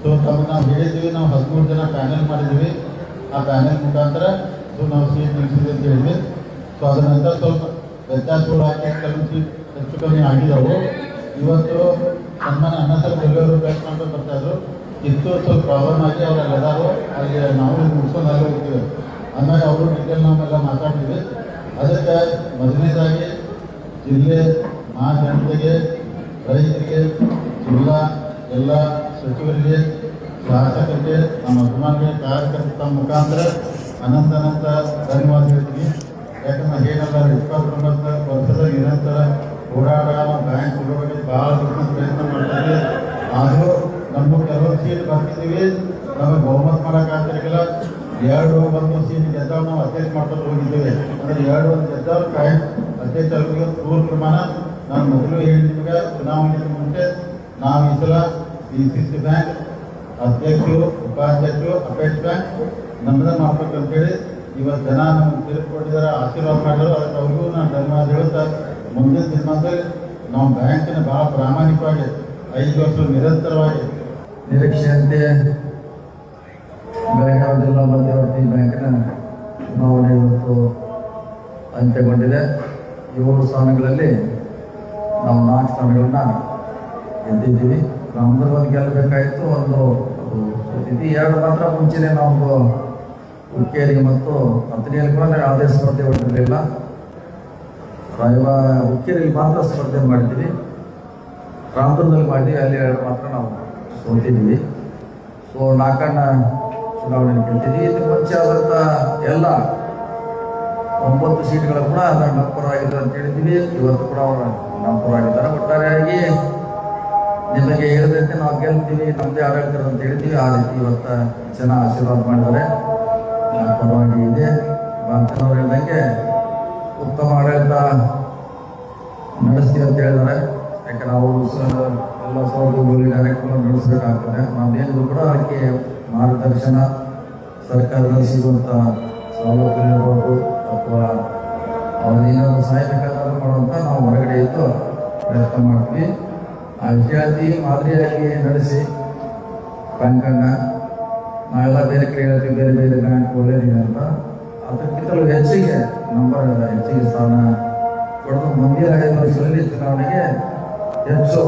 So ನಾವು ಹೇಳಿದ್ದೀವಿ, ನಾವು 13 ಜನ ಪ್ಯಾನೆಲ್ ಮಾಡಿದ್ದೀವಿ. ಆ ಪ್ಯಾನೆಲ್ ಮುಖಾಂತರ ಸೊ ನಾವು ಸೀಟ್ ನಿಲ್ಲಿಸಿದ್ವಿ ಅಂತ ಹೇಳಿದ್ವಿ. ಸೊ ಅದರ ನಂತರ ಸ್ವಲ್ಪ ವ್ಯತ್ಯಾಸಗಳು ಹಾಕಿ ಕೆಲವು ಸೀಟ್ ಹೆಚ್ಚು ಕಮ್ಮಿ ಆಗಿದ್ದವು. ಇವತ್ತು ಸನ್ಮಾನ್ಯ ಅಣ್ಣಾಸಾಹೇಬ್ ಜೊಲ್ಲೆ ಅವರು ಬ್ಯಾಕ್ ಮಾಡ್ಕೊಂಡು ಬರ್ತಾಯಿದ್ರು. ಕಿತ್ತೂರು ಸ್ವಲ್ಪ ಪ್ರಾಬ್ಲಮ್ ಆಗಿ ಅವ್ರು ಅಲ್ಲೆಲ್ಲರೂ ಅಲ್ಲಿ ನಾವು ಮುಗಿಸ್ಕೊಂಡು ಅಲ್ಲಿ ಹೋಗ್ತೀವಿ. ಆಮೇಲೆ ಅವರು ಡೀಟೇಲ್ ನಾವೆಲ್ಲ ಮಾತಾಡ್ತೀವಿ. ಅದಕ್ಕೆ ಮೊದಲನೇದಾಗಿ ಜಿಲ್ಲೆ ಜನತೆಗೆ, ರೈತರಿಗೆ, ಜಿಲ್ಲಾ ಎಲ್ಲ ಸಚಿವರಿಗೆ, ಶಾಸಕರಿಗೆ, ನಮ್ಮ ಅಭಿಮಾನಿಗೆ, ಕಾರ್ಯಕರ್ತರ ಮುಖಾಂತರ ಅನಂತ ಧನ್ಯವಾದ ಹೇಳ್ತೀನಿ. ಯಾಕಂದ್ರೆ ಏನೆಲ್ಲ 29 ವರ್ಷದ ನಿರಂತರ ಹೋರಾಟ ಬ್ಯಾಂಕ್ ಬಗ್ಗೆ ಭಾಳ ದೊಡ್ಡ ಪ್ರಯತ್ನ ಮಾಡ್ತೀವಿ. ಆದರೂ ನಮ್ಮ ಕೆಲವು ಸೀಟ್ ಬರ್ತಿದ್ದೀವಿ, ನಮಗೆ ಬಹುಮತ ಮಾಡೋಕ್ಕಾಗ್ತಿರಲಿಲ್ಲ. 2 ಸೀಟ್ ಗೆದ್ದವ್ ನಾವು ಅಧ್ಯಕ್ಷ ಮಾಡ್ಕೊಂಡು ಹೋಗಿದ್ದೇವೆ. ಅಂದರೆ 2 ಗೆದ್ದವ್ರು ಕಾಯಂ ಅಧ್ಯಕ್ಷ ಅವರಿಗೆ ಪೂರ್ವ ಪ್ರಮಾಣ. ನಾನು ಮೊದಲು ಹೇಳಿ ನಿಮಗೆ ಚುನಾವಣೆ ಮುಂಚೆ ನಾವು ಈ ಸಲ DCC ಬ್ಯಾಂಕ್ ಅಧ್ಯಕ್ಷರು, ಉಪಾಧ್ಯಕ್ಷರು, ಅಪೇಕ್ಷ ಬ್ಯಾಂಕ್ ನಮ್ಮದೇ ಮಾಡ್ಬೇಕಂತೇಳಿ ಇವತ್ತು ಜನ ನಮ್ಗೆ ತೀರ್ಪುಕೊಟ್ಟಿದ್ದಾರೆ, ಆಶೀರ್ವಾದ ಮಾಡಿದ್ರು. ಅದಕ್ಕೆ ಅವ್ರಿಗೂ ನಾನು ಧನ್ಯವಾದ ಹೇಳುತ್ತಾ, ಮುಂದಿನ ದಿನಮಾನದಲ್ಲಿ ನಾವು ಬ್ಯಾಂಕಿನ ಭಾಳ ಪ್ರಾಮಾಣಿಕವಾಗಿ 5 ವರ್ಷ ನಿರಂತರವಾಗಿ ನಿರೀಕ್ಷೆಯಂತೆ ಬೆಳಗಾವಿ ಜಿಲ್ಲಾ ಮಧ್ಯವರ್ತಿ ಬ್ಯಾಂಕಿನ ಚುನಾವಣೆ ಇವತ್ತು ಅಂತ್ಯಗೊಂಡಿದೆ. 7 ಸ್ಥಾನಗಳಲ್ಲಿ ನಾವು 4 ಸ್ಥಾನಗಳನ್ನ ಗೆದ್ದಿದ್ದೀವಿ. ನಮ್ಮದು ಒಂದು ಗೆಲ್ಲಬೇಕಾಯಿತು, ಒಂದು ಸ್ಥಿತಿ 2 ಮಾತ್ರ ಮುಂಚೆನೇ ನಾವು ಹುಕ್ಕೇರಿ ಮತ್ತು ಹತ್ತನೆಯಲ್ಲಿ ಕೂಡ ಯಾವುದೇ ಸ್ಪರ್ಧೆ ಹೊರಟಿರಲಿಲ್ಲ. ಹುಕ್ಕೇರಿಯಲ್ಲಿ ಮಾತ್ರ ಸ್ಪರ್ಧೆ ಮಾಡಿದ್ದೀವಿ, ರಾಮದುರ್ಗದಲ್ಲಿ ಮಾಡಿದ್ವಿ, ಅಲ್ಲಿ 2 ಮಾತ್ರ ನಾವು ಸೋತಿದ್ವಿ. ಸೊ 4ನೇ ಚುನಾವಣೆ ಗೆದ್ದಿದ್ವಿ. ಇದು ಮುಂಚೆ ಆದಂಥ ಎಲ್ಲ 9 ಸೀಟ್ಗಳು ಕೂಡ ನಮ್ಮ ಪರವಾಗಿದ್ದಾರೆ ಅಂತ ಹೇಳಿದ್ವಿ. ಇವತ್ತು ಕೂಡ ಅವರು ನಮ್ಮ ಪರವಾಗಿದ್ದಾರೆ. ಒಟ್ಟಾರೆಯಾಗಿ ನಿಮಗೆ ಹೇಳಿದಂತೆ ನಾವು ಗೆಲ್ತೀವಿ, ನಮ್ಮದೇ ಆಡಳಿತ ಅಂತ ಹೇಳ್ತೀವಿ. ಆ ರೀತಿ ಇವತ್ತು ಜನ ಆಶೀರ್ವಾದ ಮಾಡಿದ್ದಾರೆ, ನಮ್ಮ ಪರವಾಗಿ ಇದೆ. ಬಾಂತನವ್ರು ಹೇಳಿದಂಗೆ ಉತ್ತಮ ಆಡಳಿತ ನಡೆಸ್ತೀವಿ ಅಂತ ಹೇಳಿದ್ದಾರೆ. ಯಾಕೆ ನಾವು ಎಲ್ಲ ಸೌಲಭ್ಯಗಳು ಕಾರ್ಯಕ್ರಮ ನಡೆಸಬೇಕಾಗ್ತದೆ. ನಾವೇನಿದ್ರು ಕೂಡ ಅದಕ್ಕೆ ಮಾರ್ಗದರ್ಶನ, ಸರ್ಕಾರದಲ್ಲಿ ಸಿಗುವಂಥ ಸೌಲಭ್ಯ ಇರ್ಬೋದು ಅಥವಾ ಅವ್ರೇನಾದ್ರು ಸಹಾಯ ಬೇಕಾದ್ರೂ ಮಾಡುವಂಥ ನಾವು ಹೊರಗಡೆ ಇದ್ದು ಪ್ರಯತ್ನ ಮಾಡ್ತೀವಿ. ಆ ವಿದ್ಯಾರ್ಥಿ ಮಾದರಿಯಾಗಿ ನಡೆಸಿ ಬ್ಯಾಂಕನ್ನು ನಾವೆಲ್ಲ ಬೇರೆ ಕಡೆ ಹೇಳ್ತೀವಿ, ಬೇರೆ ಬೇರೆ ಬ್ಯಾಂಕ್ ಒಳ್ಳೆಯದಿದೆ ಅಂತ. ಅದಕ್ಕಿಂತಲೂ ಹೆಚ್ಚಿಗೆ ಹೆಚ್ಚಿಗೆ ಸ್ಥಾನ ಕೊಡೋದು ಮುಂದಿನ 5 ವರ್ಷಗಳಲ್ಲಿ ಚುನಾವಣೆಗೆ ಹೆಚ್ಚು